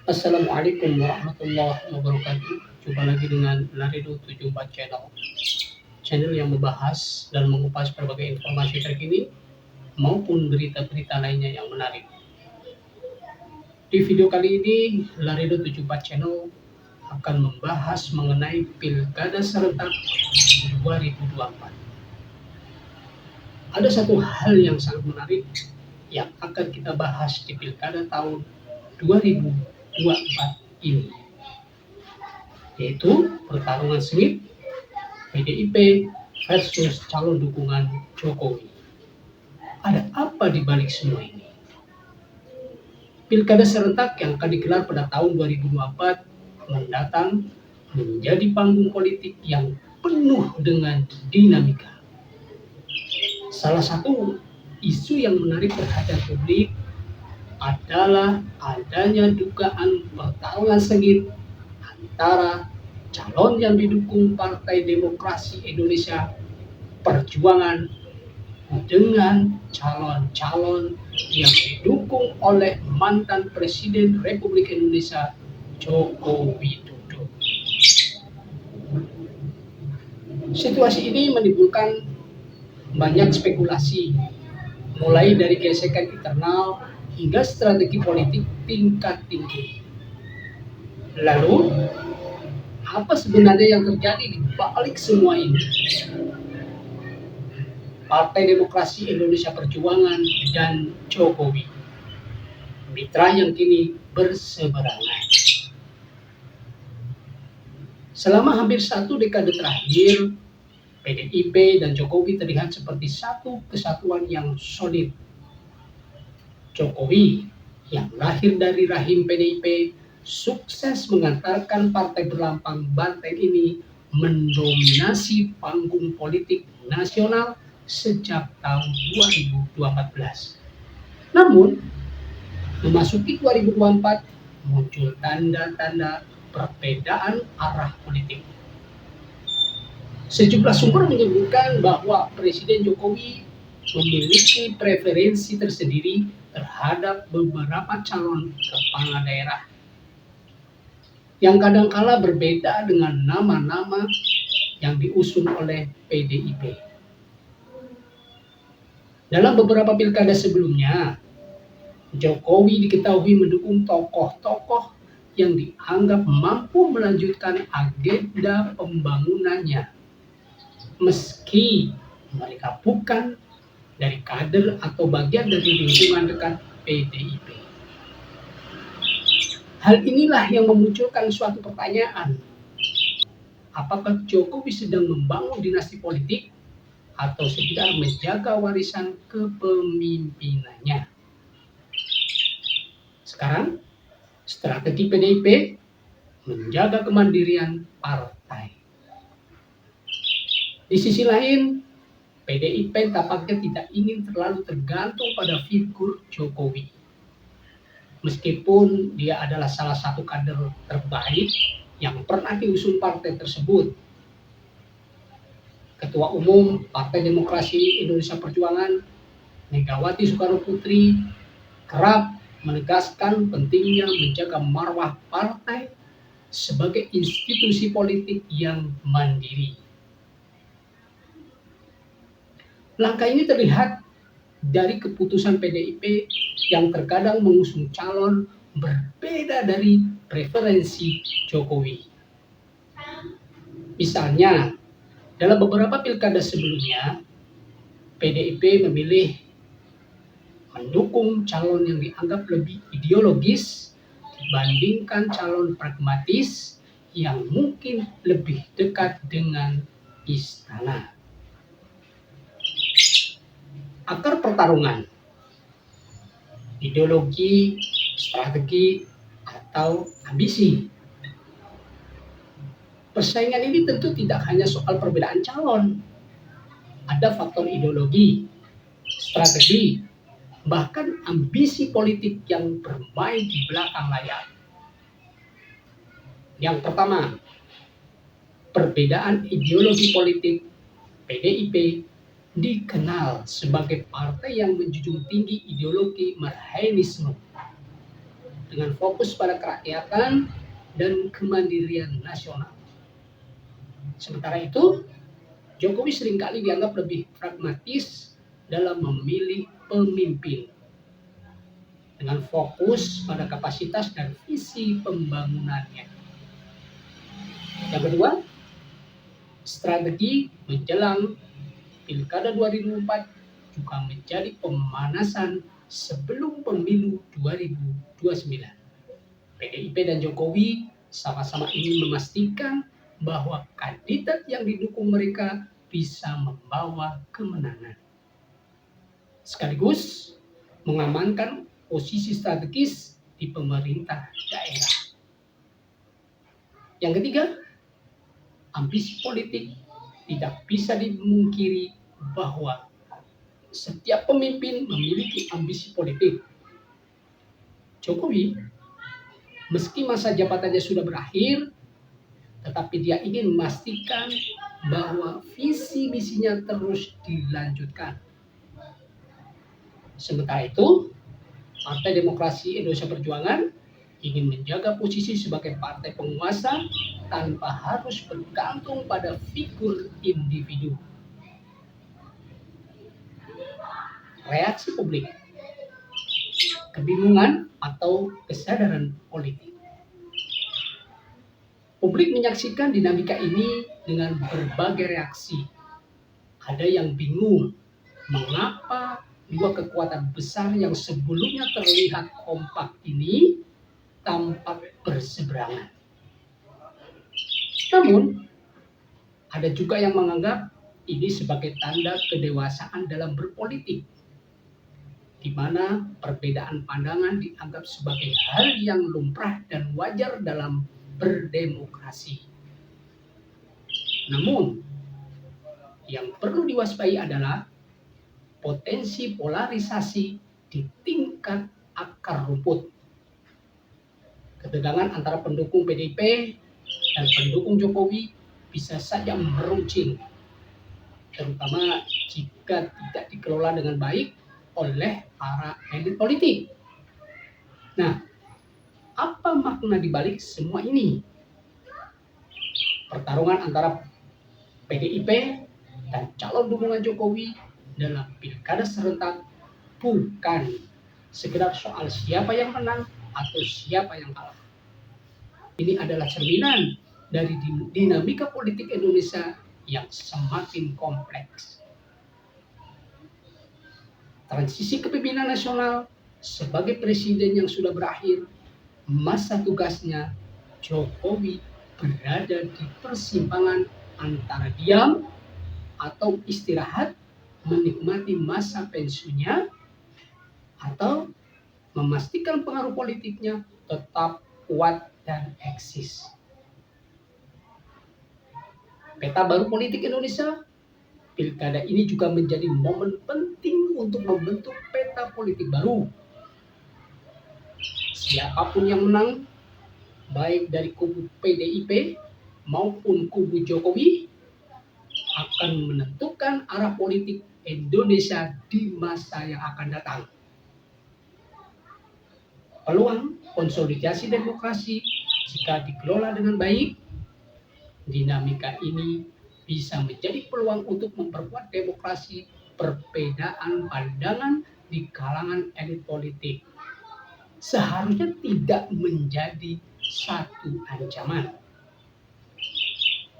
Assalamualaikum warahmatullahi wabarakatuh. Jumpa lagi dengan Larido 74 Channel. Channel yang membahas dan mengupas berbagai informasi terkini maupun berita-berita lainnya yang menarik. Di video kali ini, Larido 74 Channel akan membahas mengenai Pilkada Serentak 2024. Ada satu hal yang sangat menarik yang akan kita bahas di Pilkada tahun 2024 ini, yaitu pertarungan sengit PDIP versus calon dukungan Jokowi. Ada apa di balik semua ini? Pilkada serentak yang akan digelar pada tahun 2024 mendatang menjadi panggung politik yang penuh dengan dinamika. Salah satu isu yang menarik perhatian publik adalah adanya dugaan pertarungan sengit antara calon yang didukung Partai Demokrasi Indonesia Perjuangan dengan calon-calon yang didukung oleh mantan Presiden Republik Indonesia Joko Widodo. Situasi ini menimbulkan banyak spekulasi, mulai dari gesekan internal hingga strategi politik tingkat tinggi. Lalu, apa sebenarnya yang terjadi di balik semua ini? Partai Demokrasi Indonesia Perjuangan dan Jokowi, mitra yang kini berseberangan. Selama hampir satu dekade terakhir, PDIP dan Jokowi terlihat seperti satu kesatuan yang solid. Jokowi yang lahir dari rahim PDIP sukses mengantarkan partai berlambang banteng ini mendominasi panggung politik nasional sejak tahun 2014. Namun, memasuki 2024 muncul tanda-tanda perbedaan arah politik. Sejumlah sumber menyebutkan bahwa Presiden Jokowi memiliki preferensi tersendiri terhadap beberapa calon kepala daerah yang kadangkala berbeda dengan nama-nama yang diusung oleh PDIP. Dalam beberapa pilkada sebelumnya, Jokowi diketahui mendukung tokoh-tokoh yang dianggap mampu melanjutkan agenda pembangunannya, meski mereka bukan dari kader atau bagian dari lingkungan dekat PDIP. Hal inilah yang memunculkan suatu pertanyaan. Apakah Jokowi sedang membangun dinasti politik atau sekedar menjaga warisan kepemimpinannya? Sekarang, strategi PDIP menjaga kemandirian partai. Di sisi lain, PDIP tampaknya tidak ingin terlalu tergantung pada figur Jokowi. Meskipun dia adalah salah satu kader terbaik yang pernah diusung partai tersebut. Ketua Umum Partai Demokrasi Indonesia Perjuangan, Megawati Soekarno Putri, kerap menegaskan pentingnya menjaga marwah partai sebagai institusi politik yang mandiri. Langkah ini terlihat dari keputusan PDIP yang terkadang mengusung calon berbeda dari preferensi Jokowi. Misalnya, dalam beberapa pilkada sebelumnya, PDIP memilih mendukung calon yang dianggap lebih ideologis dibandingkan calon pragmatis yang mungkin lebih dekat dengan istana. Akar pertarungan, ideologi, strategi, atau ambisi. Persaingan ini tentu tidak hanya soal perbedaan calon. Ada faktor ideologi, strategi, bahkan ambisi politik yang bermain di belakang layar. Yang pertama, perbedaan ideologi politik. PDIP dikenal sebagai partai yang menjunjung tinggi ideologi Marxisme. dengan fokus pada kerakyatan dan kemandirian nasional. Sementara itu, Jokowi seringkali dianggap lebih pragmatis dalam memilih pemimpin dengan fokus pada kapasitas dan visi pembangunannya. Yang kedua, strategi menjelang Pilkada 2004 juga menjadi pemanasan sebelum pemilu 2029. PDIP dan Jokowi sama-sama ingin memastikan bahwa kandidat yang didukung mereka bisa membawa kemenangan. Sekaligus mengamankan posisi strategis di pemerintah daerah. Yang ketiga, ambisi politik tidak bisa dimungkiri bahwa setiap pemimpin memiliki ambisi politik. Jokowi, meski masa jabatannya sudah berakhir, tetapi dia ingin memastikan bahwa visi misinya terus dilanjutkan. Sementara itu, Partai Demokrasi Indonesia Perjuangan ingin menjaga posisi sebagai partai penguasa tanpa harus bergantung pada figur individu. Reaksi publik, kebingungan atau kesadaran politik. Publik menyaksikan dinamika ini dengan berbagai reaksi. Ada yang bingung mengapa dua kekuatan besar yang sebelumnya terlihat kompak ini tampak berseberangan. Namun, ada juga yang menganggap ini sebagai tanda kedewasaan dalam berpolitik, di mana perbedaan pandangan dianggap sebagai hal yang lumrah dan wajar dalam berdemokrasi. Namun, yang perlu diwaspadai adalah potensi polarisasi di tingkat akar rumput. Ketegangan antara pendukung PDIP dan pendukung Jokowi bisa saja meruncing, terutama jika tidak dikelola dengan baik oleh para elit politik. Nah, apa makna dibalik semua ini? Pertarungan antara PDIP dan calon dukungan Jokowi dalam pilkada serentak bukan sekedar soal siapa yang menang atau siapa yang kalah. Ini adalah cerminan dari dinamika politik Indonesia yang semakin kompleks. Transisi kepemimpinan nasional sebagai presiden yang sudah berakhir, masa tugasnya Jokowi berada di persimpangan antara diam atau istirahat menikmati masa pensiunnya, atau memastikan pengaruh politiknya tetap kuat dan eksis. Peta baru politik Indonesia, pilkada ini juga menjadi momen penting untuk membentuk peta politik baru. Siapapun yang menang, baik dari kubu PDIP maupun kubu Jokowi, akan menentukan arah politik Indonesia di masa yang akan datang. Peluang konsolidasi demokrasi jika dikelola dengan baik, dinamika ini bisa menjadi peluang untuk memperkuat demokrasi. Perbedaan pandangan di kalangan elit politik seharusnya tidak menjadi satu ancaman,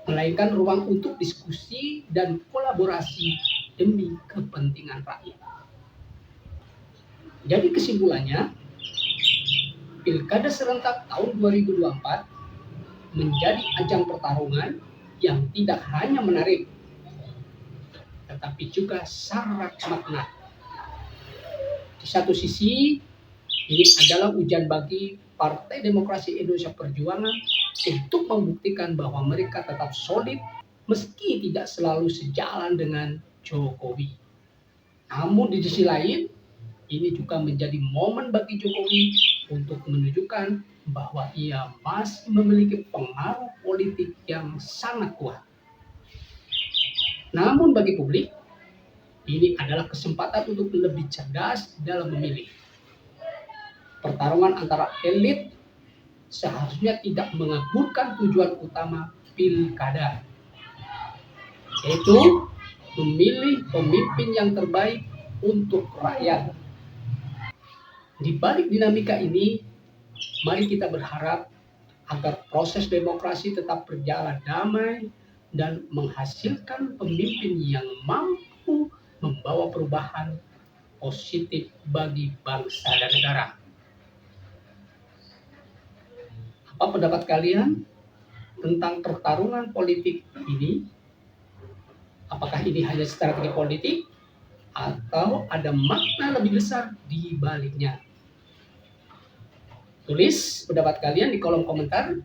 melainkan ruang untuk diskusi dan kolaborasi demi kepentingan rakyat. Jadi kesimpulannya, Pilkada serentak tahun 2024 menjadi ajang pertarungan yang tidak hanya menarik, tetapi juga syarat makna. Di satu sisi, ini adalah ujian bagi Partai Demokrasi Indonesia Perjuangan untuk membuktikan bahwa mereka tetap solid meski tidak selalu sejalan dengan Jokowi. Namun di sisi lain, ini juga menjadi momen bagi Jokowi untuk menunjukkan bahwa ia masih memiliki pengaruh politik yang sangat kuat. Namun bagi publik, ini adalah kesempatan untuk lebih cerdas dalam memilih. Pertarungan antara elit seharusnya tidak mengaburkan tujuan utama pilkada, yaitu memilih pemimpin yang terbaik untuk rakyat. Di balik dinamika ini, mari kita berharap agar proses demokrasi tetap berjalan damai dan menghasilkan pemimpin yang mampu membawa perubahan positif bagi bangsa dan negara. Apa pendapat kalian tentang pertarungan politik ini? Apakah ini hanya strategi politik atau ada makna lebih besar di baliknya? Tulis pendapat kalian di kolom komentar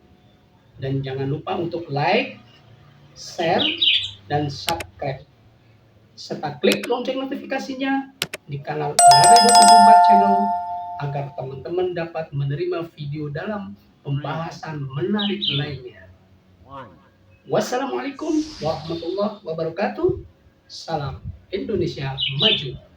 dan jangan lupa untuk like, share, dan subscribe serta klik lonceng notifikasinya di kanal Lare24 Channel agar teman-teman dapat menerima video dalam pembahasan menarik lainnya. Wassalamualaikum warahmatullahi wabarakatuh. Salam Indonesia Maju.